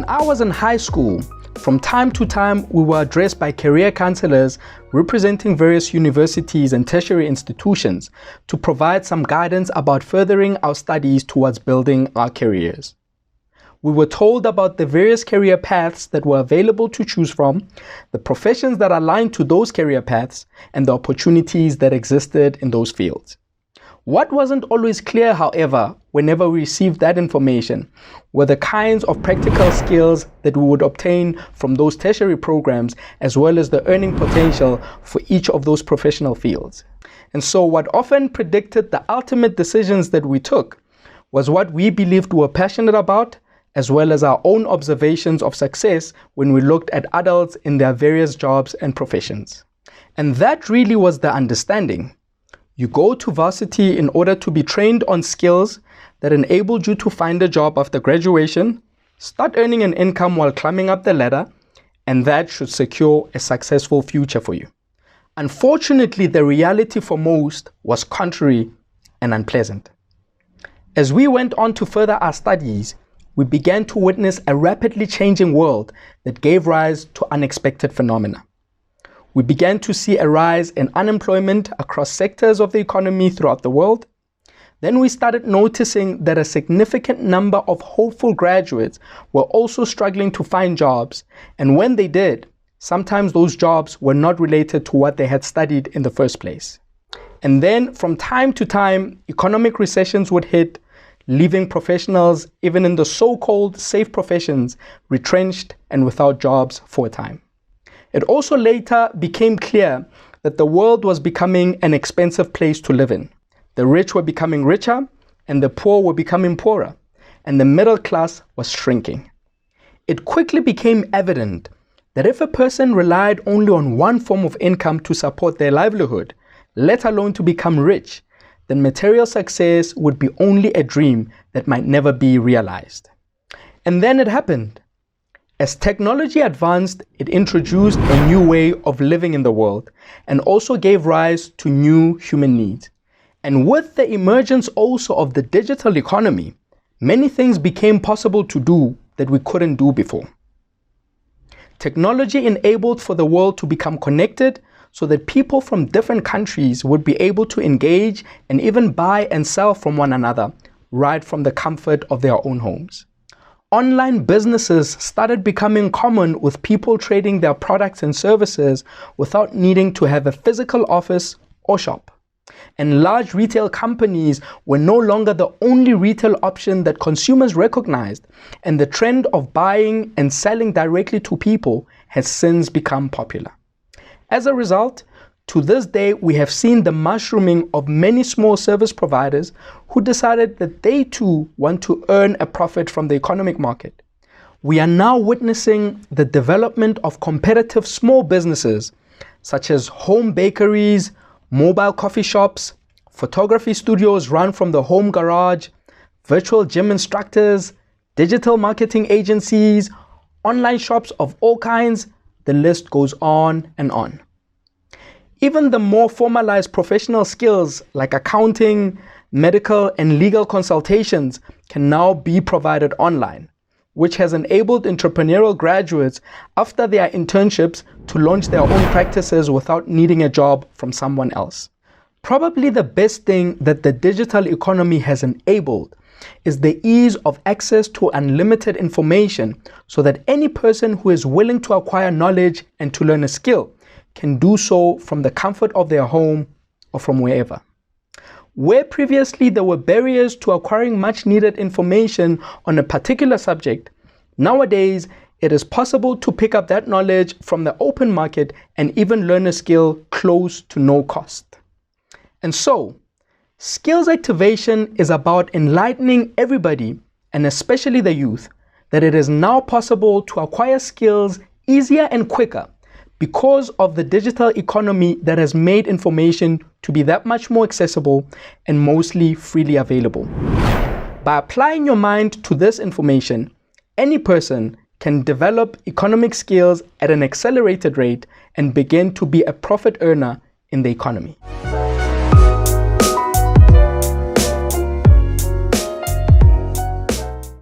I was in high school, from time to time we were addressed by career counselors representing various universities and tertiary institutions to provide some guidance about furthering our studies towards building our careers. We were told about the various career paths that were available to choose from, the professions that aligned to those career paths, and the opportunities that existed in those fields. What wasn't always clear, however, whenever we received that information, were the kinds of practical skills that we would obtain from those tertiary programs, as well as the earning potential for each of those professional fields. And so what often predicted the ultimate decisions that we took was what we believed we were passionate about, as well as our own observations of success when we looked at adults in their various jobs and professions. And that really was the understanding. You go to varsity in order to be trained on skills that enabled you to find a job after graduation, start earning an income while climbing up the ladder, and that should secure a successful future for you. Unfortunately, the reality for most was contrary and unpleasant. As we went on to further our studies, we began to witness a rapidly changing world that gave rise to unexpected phenomena. We began to see a rise in unemployment across sectors of the economy throughout the world. Then we started noticing that a significant number of hopeful graduates were also struggling to find jobs, and when they did, sometimes those jobs were not related to what they had studied in the first place. And then from time to time, economic recessions would hit, leaving professionals, even in the so-called safe professions, retrenched and without jobs for a time. It also later became clear that the world was becoming an expensive place to live in. The rich were becoming richer, and the poor were becoming poorer, and the middle class was shrinking. It quickly became evident that if a person relied only on one form of income to support their livelihood, let alone to become rich, then material success would be only a dream that might never be realized. And then it happened. As technology advanced, it introduced a new way of living in the world and also gave rise to new human needs. And with the emergence also of the digital economy, many things became possible to do that we couldn't do before. Technology enabled for the world to become connected so that people from different countries would be able to engage and even buy and sell from one another right from the comfort of their own homes. Online businesses started becoming common, with people trading their products and services without needing to have a physical office or shop. And large retail companies were no longer the only retail option that consumers recognized, and the trend of buying and selling directly to people has since become popular. As a result, to this day, we have seen the mushrooming of many small service providers who decided that they too want to earn a profit from the economic market. We are now witnessing the development of competitive small businesses such as home bakeries, mobile coffee shops, photography studios run from the home garage, virtual gym instructors, digital marketing agencies, online shops of all kinds. The list goes on and on. Even the more formalized professional skills like accounting, medical, and legal consultations can now be provided online, which has enabled entrepreneurial graduates after their internships to launch their own practices without needing a job from someone else. Probably the best thing that the digital economy has enabled is the ease of access to unlimited information, so that any person who is willing to acquire knowledge and to learn a skill can do so from the comfort of their home or from wherever. Where previously there were barriers to acquiring much needed information on a particular subject, nowadays it is possible to pick up that knowledge from the open market and even learn a skill close to no cost. And so, skills activation is about enlightening everybody, and especially the youth, that it is now possible to acquire skills easier and quicker because of the digital economy that has made information to be that much more accessible and mostly freely available. By applying your mind to this information, any person can develop economic skills at an accelerated rate and begin to be a profit earner in the economy.